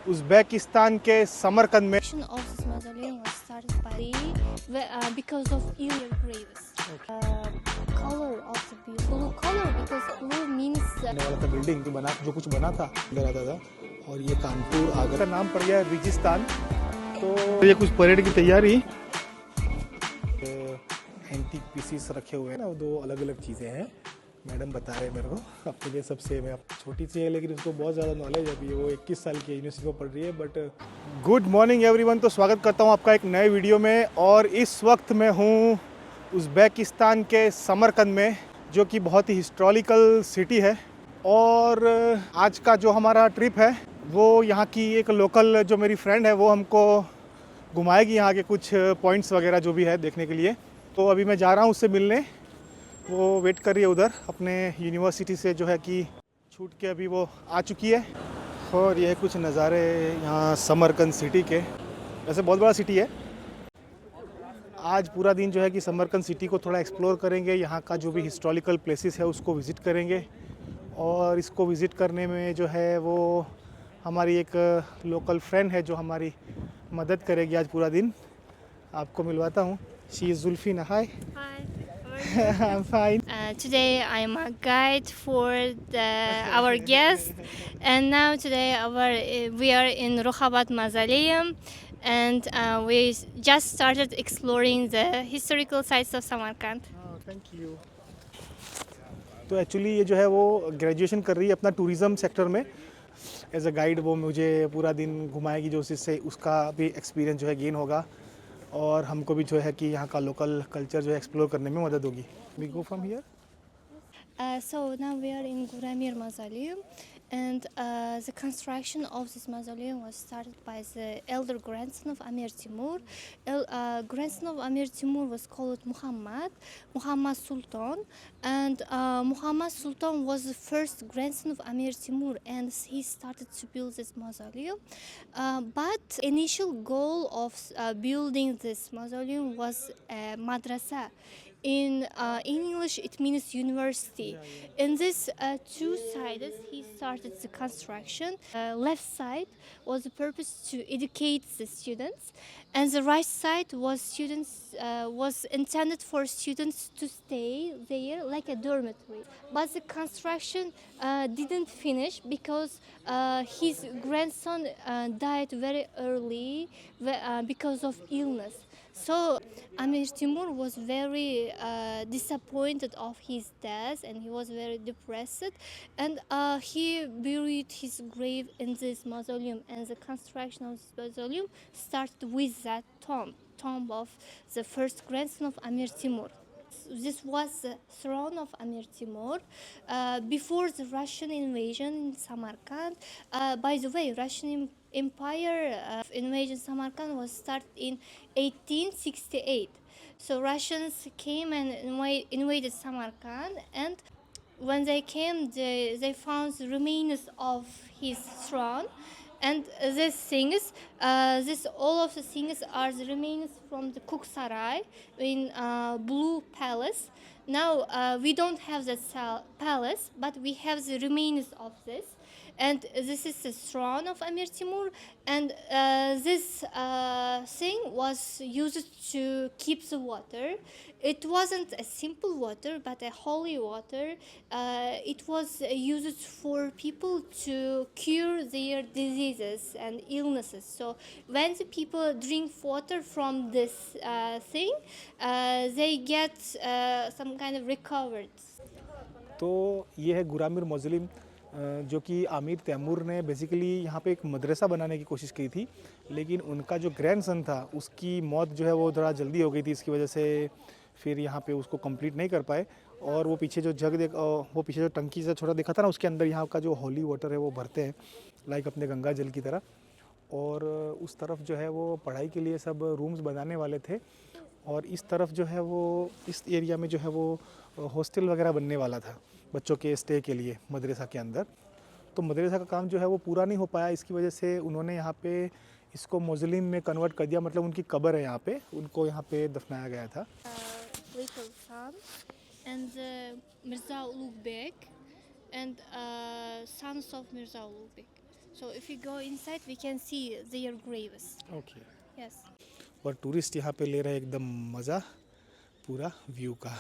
Uzbekistan के समरकंद में। of this mausoleum was started by because of earlier graves. Color of the blue color because blue means बनने वाला था building बना जो कुछ बना था अंदर आता था। और ये कानपुर आगरा का नाम पड़ गया है रेगिस्तान। तो ये कुछ परेड की तैयारी। एंटीक पीसीस रखे हुए हैं ना, दो अलग अलग चीज़ें हैं। मैडम बता रहे हैं मेरे को, अपने लिए सब सेम है। छोटी सी है लेकिन उसको बहुत ज़्यादा नॉलेज है। अभी वो 21 साल की यूनिवर्सिटी में पढ़ रही है। But good morning everyone. तो स्वागत करता हूँ आपका एक नए वीडियो में। और इस वक्त मैं हूँ उज़्बेकिस्तान के समरकंद में, जो कि बहुत ही हिस्टोरिकल सिटी है। और आज का जो हमारा ट्रिप है वो यहाँ की एक लोकल जो मेरी फ्रेंड है वो हमको घुमाएगी यहाँ के कुछ पॉइंट्स वगैरह जो भी है देखने के लिए। तो अभी मैं जा रहा हूँ उससे मिलने। वो वेट कर रही है उधर अपने यूनिवर्सिटी से, जो है कि छूट के अभी वो आ चुकी है। और ये कुछ नज़ारे यहाँ समरकंद सिटी के। वैसे बहुत बड़ा सिटी है। आज पूरा दिन जो है कि समरकंद सिटी को थोड़ा एक्सप्लोर करेंगे। यहाँ का जो भी हिस्टोरिकल प्लेसेस है उसको विज़िट करेंगे। और इसको विज़िट करने में जो है वो हमारी एक लोकल फ्रेंड है जो हमारी मदद करेगी आज पूरा दिन। आपको मिलवाता हूँ। She is Zulfina. Hi. I'm fine. Today I'm a guide for our guest, and now today we are in Rukhabat Mausoleum, and we just started exploring the historical sites of Samarkand. Oh, thank you. तो actually ये जो है वो graduation कर रही है अपना tourism sector में एज अ गाइड। वो मुझे पूरा दिन घुमाएगी, जो उससे उसका भी एक्सपीरियंस जो है गेन होगा। और हमको भी जो है कि यहाँ का लोकल कल्चर जो है एक्सप्लोर करने में मदद होगी। We go from here. So now we are in Guramir Mausoleum, and the construction of this mausoleum was started by the elder grandson of Amir Timur. Grandson of Amir Timur was called Muhammad Sultan, and Muhammad Sultan was the first grandson of Amir Timur, and he started to build this mausoleum. But initial goal of building this mausoleum was madrasa. In English, it means university. In this two sides, he started the construction. Left side was the purpose to educate the students, and the right side was intended for students to stay there like a dormitory. But the construction didn't finish because his grandson died very early because of illness. So Amir Timur was very disappointed of his death, and he was very depressed, and he buried his grave in this mausoleum, and the construction of this mausoleum started with that tomb of the first grandson of Amir Timur. This was the throne of Amir Timur before the Russian invasion in Samarkand. By the way, Russian Empire invasion Samarkand was started in 1868. So Russians came and invaded Samarkand, and when they came, they found the remains of his throne, and these things, all of the things are the remains from the Kuksaray in Blue Palace. Now we don't have the palace, but we have the remains of this. And this is the throne of Amir Timur, and this thing was used to keep the water. It wasn't a simple water, but a holy water. It was used for people to cure their diseases and illnesses. So when the people drink water from this thing, they get some kind of recovered. तो ये है गुरामिर मौज़ोलियम, जो कि आमिर तैमूर ने basically यहाँ पे एक मदरसा बनाने की कोशिश की थी। लेकिन उनका जो ग्रैंडसन था उसकी मौत जो है वो थोड़ा जल्दी हो गई थी। इसकी वजह से फिर यहाँ पे उसको कंप्लीट नहीं कर पाए। और वो पीछे जो वो पीछे जो टंकी से छोटा दिखा था ना, उसके अंदर यहाँ का जो होली वाटर है वो भरते हैं, लाइक अपने गंगा जल की तरह। और उस तरफ जो है वो पढ़ाई के लिए सब रूम्स बनाने वाले थे। और इस तरफ जो है वो इस एरिया में जो है वो हॉस्टल वगैरह बनने वाला था बच्चों के स्टे के लिए मदरसा के अंदर। तो मदरसा का काम जो है वो पूरा नहीं हो पाया। इसकी वजह से उन्होंने यहाँ पे इसको मौज़ोलियम में कन्वर्ट कर दिया। मतलब उनकी कब्र है यहाँ पे, उनको यहाँ पे दफनाया गया था। Little son and Mirza Ulugh Beg and sons of Mirza Ulugh Beg. So if you go inside, we can see their graves. Okay Yes. और टूरिस्ट यहाँ पे ले रहे हैं एकदम मज़ा पूरा व्यू का.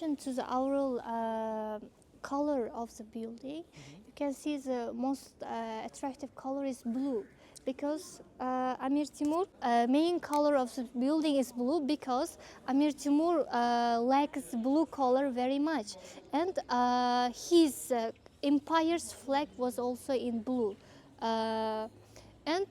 To the overall color of the building, you can see the most attractive color is blue because Amir Timur main color of the building is blue because Amir Timur likes blue color very much, and his empire's flag was also in blue. And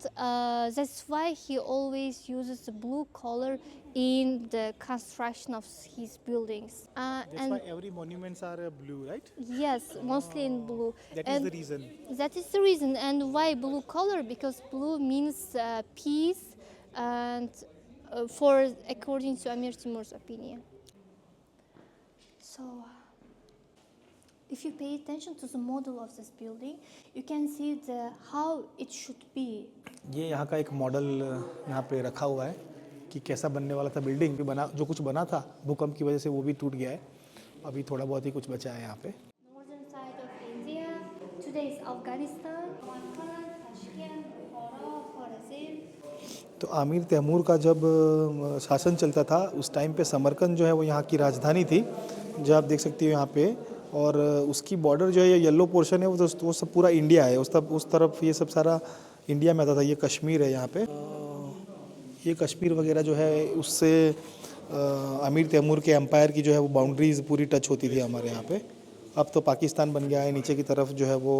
that's why he always uses the blue color in the construction of his buildings. That's why every monuments are blue, right? Yes, mostly in blue. That is And the reason. that is the reason. And why blue color? Because blue means peace, and for according to Amir Timur's opinion. So, if you pay attention to the model of this building, you can see the how it should be. ये यहाँ का एक model यहाँ पे रखा हुआ है कि कैसा बनने वाला था बिल्डिंग भी बना जो कुछ बना था भूकंप की वजह से वो भी टूट गया है अभी थोड़ा बहुत ही कुछ बचा है यहाँ पे. Northern side of India. Today is Afghanistan, Samarkand, Tashkent, Bukhara, Khorazm. तो आमिर तैमूर का जब शासन चलता था उस टाइम पे समरकंद जो है वो यहाँ की राजधानी थी जो आप देख सकती हो यहाँ पे. और उसकी बॉर्डर जो है ये येलो पोर्शन है वो सब पूरा इंडिया है उस तरफ ये सब सारा इंडिया में आता था. ये कश्मीर है यहाँ पे. ये कश्मीर वगैरह जो है उससे आमिर तैमूर के एम्पायर की जो है वो बाउंड्रीज पूरी टच होती थी हमारे यहाँ पे. अब तो पाकिस्तान बन गया है. नीचे की तरफ जो है वो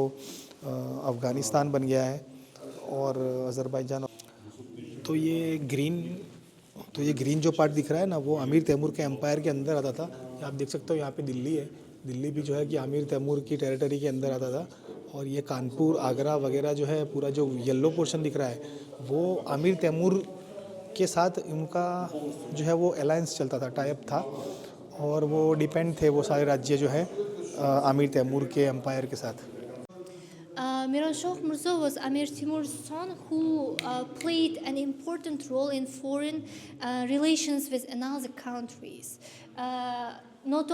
अफ़गानिस्तान बन गया है और अज़रबैजान. तो ये ग्रीन जो पार्ट दिख रहा है ना वो आमिर तैमूर के एम्पायर के अंदर आता था. आप देख सकते हो यहाँ पे दिल्ली है. दिल्ली भी जो है कि आमिर तैमूर की टेरिटरी के अंदर आता था. और ये कानपुर आगरा वगैरह जो है पूरा जो येलो पोर्शन दिख रहा है वो आमिर तैमूर के साथ उनका जो है वो अलायंस चलता था टाइप था और वो डिपेंड थे वो सारे राज्य जो है आमिर तैमूर के एम्पायर के साथ. Miran Shah Mirza was Amir Timur's son who played an important role in foreign relations with another countries. Not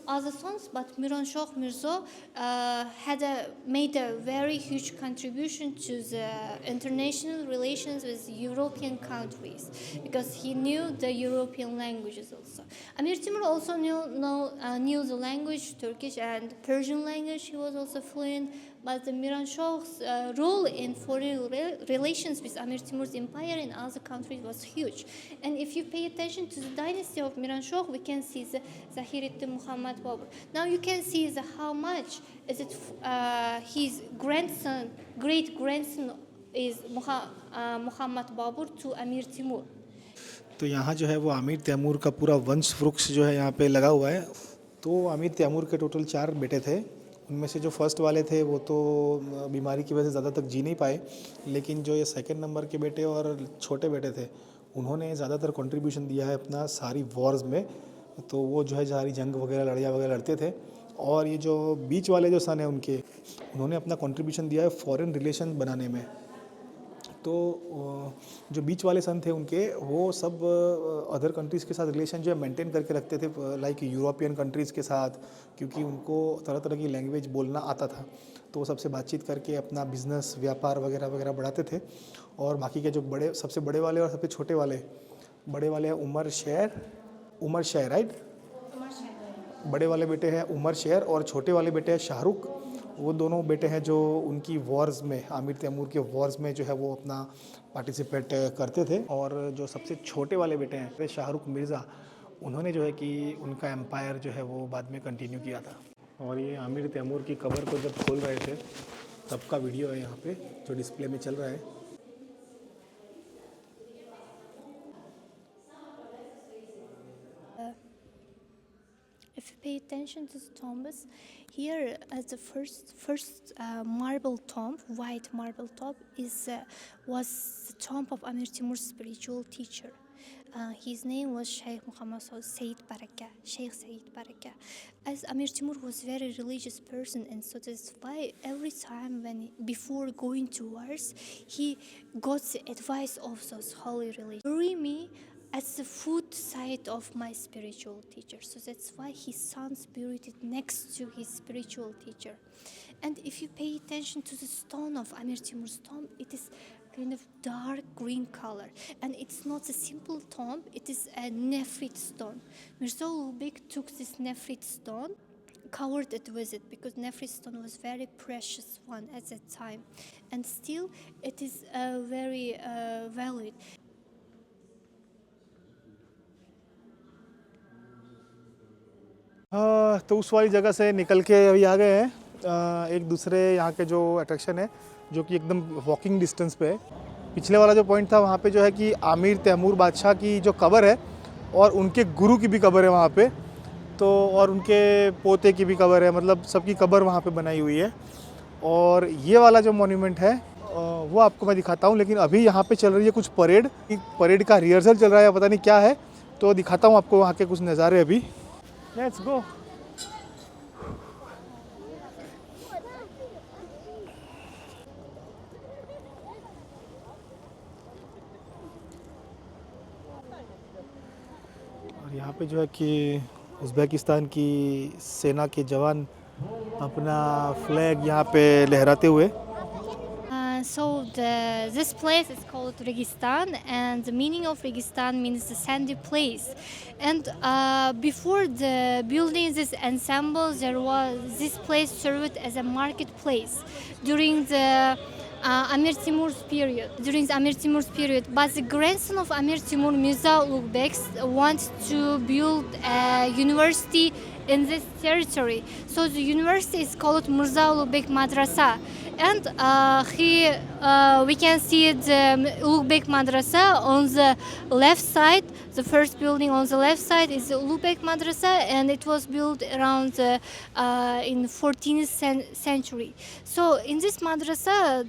other sons, but Miran Shah Mirza made a very huge contribution to the international relations with European countries because he knew the European languages also. Amir Timur also knew the language, Turkish and Persian language. He was also fluent. But the Miran Shah's role in foreign relations with Amir Timur's empire in other countries was huge. And if you pay attention to the dynasty of Miran Shah, we can see the Zahiruddin Muhammad Babur. Now you can see how much is it his grandson, great grandson is Muhammad Babur to Amir Timur. तो यहाँ जो है वो आमिर तैमूर का पूरा वंश वृक्ष जो है यहाँ पे लगा हुआ है. तो आमिर तैमूर के टोटल 4 बेटे थे. उनमें से जो फर्स्ट वाले थे वो तो बीमारी की वजह से ज़्यादा तक जी नहीं पाए. लेकिन जो ये सेकंड नंबर के बेटे और छोटे बेटे थे उन्होंने ज़्यादातर कंट्रीब्यूशन दिया है अपना सारी वॉर्स में. तो वो जो है सारी जंग वगैरह लड़ाइयाँ वगैरह लड़ते थे. और ये जो बीच वाले जो सन हैं उन्होंने अपना कंट्रीब्यूशन दिया है फॉरेन रिलेशन बनाने में. तो जो बीच वाले सन थे उनके वो सब अदर कंट्रीज़ के साथ रिलेशन जो है मेंटेन करके रखते थे लाइक यूरोपियन कंट्रीज़ के साथ क्योंकि उनको तरह तरह की लैंग्वेज बोलना आता था. तो वो सबसे बातचीत करके अपना बिज़नेस व्यापार वगैरह वगैरह बढ़ाते थे. और बाकी के जो सबसे बड़े वाले और सबसे छोटे वाले बड़े वाले हैं उमर शेर राइट. बड़े वाले बेटे हैं उमर शेर और छोटे वाले बेटे हैं शाहरुख. वो दोनों बेटे हैं जो उनकी वॉर्स में आमिर तैमूर के वॉर्स में जो है वो अपना पार्टिसिपेट करते थे. और जो सबसे छोटे वाले बेटे हैं शाहरुख मिर्ज़ा उन्होंने जो है कि उनका एम्पायर जो है वो बाद में कंटिन्यू किया था. और ये आमिर तैमूर की कब्र को जब खोल रहे थे तब का वीडियो है यहाँ पे जो डिस्प्ले में चल रहा है. If you pay attention to the tombs, here as the first marble tomb, white marble tomb, was the tomb of Amir Timur's spiritual teacher. His name was Sheikh Muhammad Sayyid Baraka, Sheikh Sayyid Baraka. As Amir Timur was a very religious person, and so that's why every time before going to wars, he got the advice of those holy religions. Bury me at the foot side of my spiritual teacher. So that's why his son's buried it next to his spiritual teacher. And if you pay attention to the stone of Amir Timur's tomb, it is kind of dark green color, and it's not a simple tomb, it is a Nefrit stone. Mirza Ulugh took this Nefrit stone, covered it with it, because Nefrit stone was very precious one at that time, and still it is very valid. तो उस वाली जगह से निकल के अभी आ गए हैं एक दूसरे यहाँ के जो अट्रैक्शन है, जो कि एकदम वॉकिंग डिस्टेंस पे है। पिछले वाला जो पॉइंट था वहाँ पे जो है कि आमिर तैमूर बादशाह की जो कब्र है और उनके गुरु की भी कब्र है वहाँ पे, तो और उनके पोते की भी कब्र है, मतलब सबकी कब्र वहाँ पे बनाई हुई है। और ये वाला जो मॉन्यूमेंट है वो आपको मैं दिखाता हूँ, लेकिन अभी यहाँ पे चल रही है कुछ परेड का रिहर्सल चल रहा है, पता नहीं क्या है, तो दिखाता हूँ आपको वहाँ के कुछ नज़ारे अभी। Let's go. और यहाँ पे जो है कि उज़्बेकिस्तान की सेना के जवान अपना फ्लैग यहाँ पे लहराते हुए। So this place is called Registan, and the meaning of Registan means the sandy place. And before the building this ensemble, this place served as a marketplace during the Amir Timur's period. But the grandson of Amir Timur, Mirza Ulugh Beg, wanted to build a university in this territory. So the university is called Mirza Ulugh Beg Madrasa. And we can see the Ulugh Beg Madrasa on the left side. The first building on the left side is the Ulugh Beg Madrasa, and it was built around in 14th century. So in this madrasa,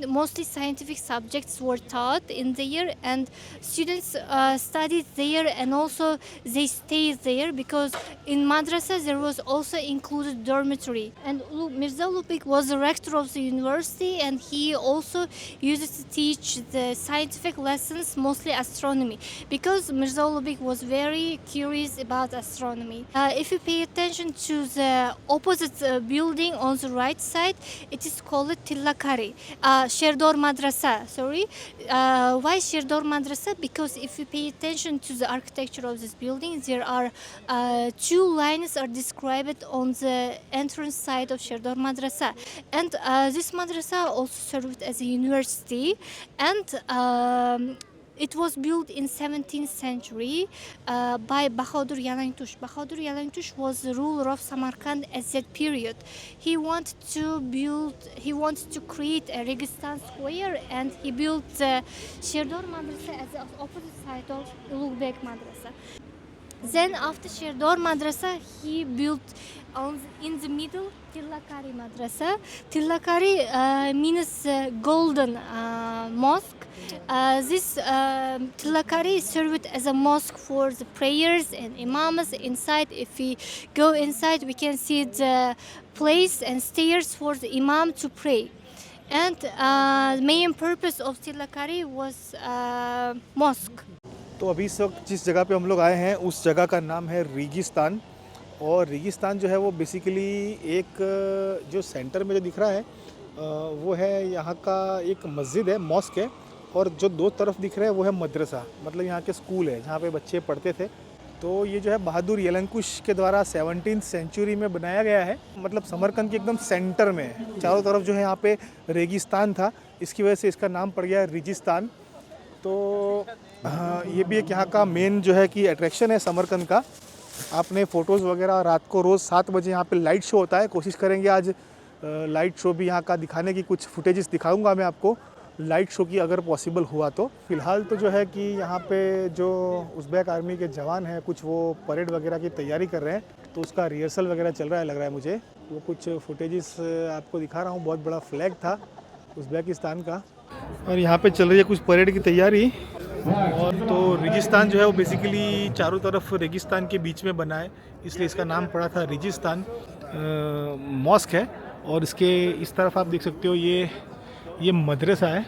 mostly scientific subjects were taught in there, and students studied there, and also they stayed there because in madrasa there was also included dormitory. And Mirza Ulugh Beg was the rector of the university, and he also used to teach the scientific lessons, mostly astronomy, because Mirza Ulugh Beg was very curious about astronomy. If you pay attention to the opposite building on the right side, it is called Tillakari, Sherdor Madrasa. Why Sherdor Madrasa? Because if you pay attention to the architecture of this building, there are two lines are described on the entrance side of Sherdor Madrasa, and this madrasa also served as a university, and it was built in 17th century by Bahadur Yalangtush. Bahadur Yalangtush was the ruler of Samarkand at that period. He wanted to create a Registan square, and he built the Sherdor Madrasa as the opposite side of Ulugh Beg Madrasa. Then after Sherdor Madrasa, he built in the middle Tillakari Madrasa. Tillakari means golden mosque. This Tillakari served as a mosque for the prayers and imams. Inside, if we go inside, we can see the place and stairs for the imam to pray. And the main purpose of Tillakari was mosque. तो अभी इस वक्त जिस जगह पे हम लोग आए हैं उस जगह का नाम है रेगिस्तान, और रेगिस्तान जो है वो बेसिकली एक जो सेंटर में जो दिख रहा है वो है यहाँ का एक मस्जिद है, मॉस्क है, और जो दो तरफ दिख रहा है वो है मदरसा, मतलब यहाँ के स्कूल है जहाँ पे बच्चे पढ़ते थे। तो ये जो है बहादुर यलंकुश के द्वारा 17th सेंचुरी में बनाया गया है, मतलब समरकंद के एकदम सेंटर में है। चारों तरफ जो है यहाँ पे रेगिस्तान था, इसकी वजह से इसका नाम पड़ गया रेगिस्तान। तो ये भी एक यहाँ का मेन जो है कि अट्रैक्शन है समरकंद का। आपने फ़ोटोज़ वगैरह रात को रोज़ 7 बजे यहाँ पे लाइट शो होता है, कोशिश करेंगे आज लाइट शो भी यहाँ का दिखाने की, कुछ फुटेजेस दिखाऊंगा मैं आपको लाइट शो की अगर पॉसिबल हुआ तो। फ़िलहाल तो जो है कि यहाँ पे जो उज़्बेक आर्मी के जवान हैं कुछ वो परेड वगैरह की तैयारी कर रहे हैं, तो उसका रिहर्सल वगैरह चल रहा है लग रहा है मुझे। वो कुछ फुटेजेस आपको दिखा रहा हूँ। बहुत बड़ा फ्लैग था उज़्बेकिस्तान का, और यहाँ पे चल रही है कुछ परेड की तैयारी। और तो रेगिस्तान जो है वो बेसिकली चारों तरफ रेगिस्तान के बीच में बना है, इसलिए इसका नाम पड़ा था रेगिस्तान। मॉस्क है, और इसके इस तरफ आप देख सकते हो ये मदरसा है,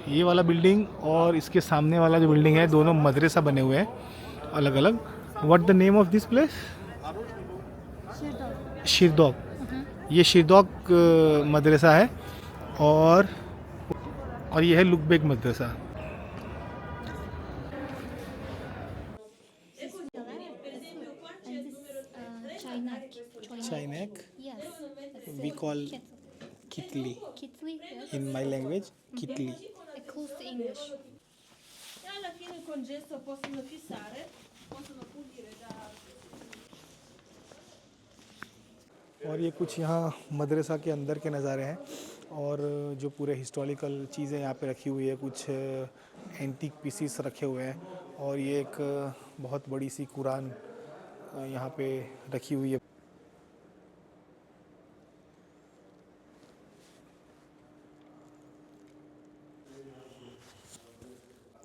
ये वाला बिल्डिंग और इसके सामने वाला जो बिल्डिंग है, दोनों मदरसा बने हुए हैं अलग अलग. What the name of this place? Shirdaug. ये शिरदौग मदरसा है और ये है लुकबेक मदरसा. Chainak, Yes. we call kitli. Kitli, yes. In my language, kitli. Close to English. E alla fine col gesso possono fissare, possono pulire da... और ये कुछ यहाँ मदरसा के अंदर के नज़ारे हैं और जो पूरे हिस्टोरिकल चीज़ें यहाँ पे रखी हुई है, कुछ एंटीक पीसीस रखे हुए हैं और ये एक बहुत बड़ी सी कुरान यहाँ पे रखी हुई है.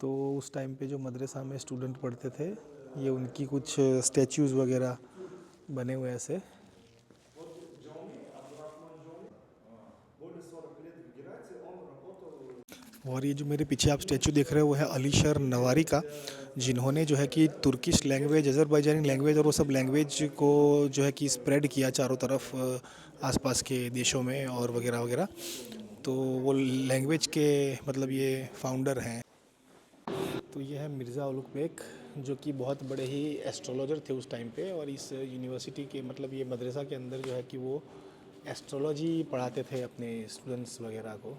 तो उस टाइम पे जो मदरसा में स्टूडेंट पढ़ते थे, ये उनकी कुछ स्टैचूज़ वगैरह बने हुए ऐसे. और ये जो मेरे पीछे आप स्टैचू देख रहे हो वो है अलीशर नवारी का, जिन्होंने जो है कि तुर्किश लैंग्वेज, अज़रबैजानी लैंग्वेज और वो सब लैंग्वेज को जो है कि स्प्रेड किया चारों तरफ आसपास के देशों में और वगैरह वगैरह. तो वो लैंग्वेज के मतलब ये फाउंडर हैं. तो ये है मिर्ज़ा उलुग बेग, जो कि बहुत बड़े ही एस्ट्रोलॉजर थे उस टाइम पे और इस यूनिवर्सिटी के मतलब ये मदरसा के अंदर जो है कि वो एस्ट्रोलॉजी पढ़ाते थे अपने स्टूडेंट्स वगैरह को.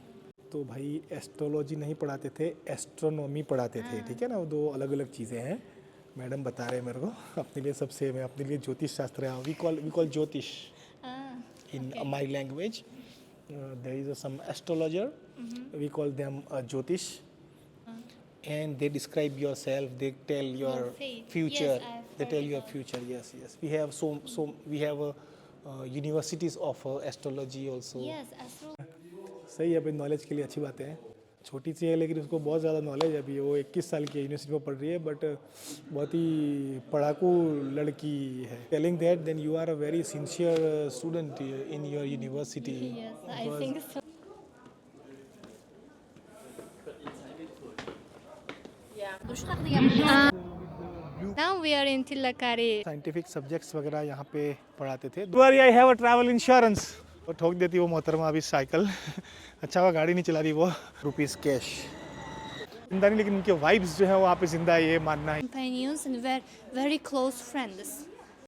तो भाई एस्ट्रोलॉजी नहीं पढ़ाते थे, एस्ट्रोनॉमी पढ़ाते थे, ठीक है ना. वो दो अलग अलग चीज़ें हैं. मैडम बता रहे हैं मेरे को, अपने लिए सब सेम है. अपने लिए ज्योतिष शास्त्र है. We call jyotish in my language. There is some astrologer, we call them jyotish. And they describe yourself, they tell your fate. future. Yes, I've They heard tell your about future. Yes, yes. We have we have universities of astrology also. Yes, astro. सही है भाई, knowledge के लिए अच्छी बातें हैं. छोटी सी है लेकिन उसको बहुत ज़्यादा नॉलेज है. अभी वो 21 साल की यूनिवर्सिटी में पढ़ रही है, बट बहुत ही पढ़ाकू लड़की है. Telling that then you are a very sincere student in your university. Yes, I think so. Now we are in Tillakari. Scientific subjects वगैरह यहाँ पे पढ़ाते थे. दुआरी I have a travel insurance. और ठोक देती वो मोहतरमा अभी साइकिल. अच्छा हुआ गाड़ी नहीं चला रही वो. रुपीज़ कैश जिंदा नहीं, लेकिन उनके वाइब्स जो है वो यहाँ पे जिंदा है, ये मानना है. Companions and very close friends.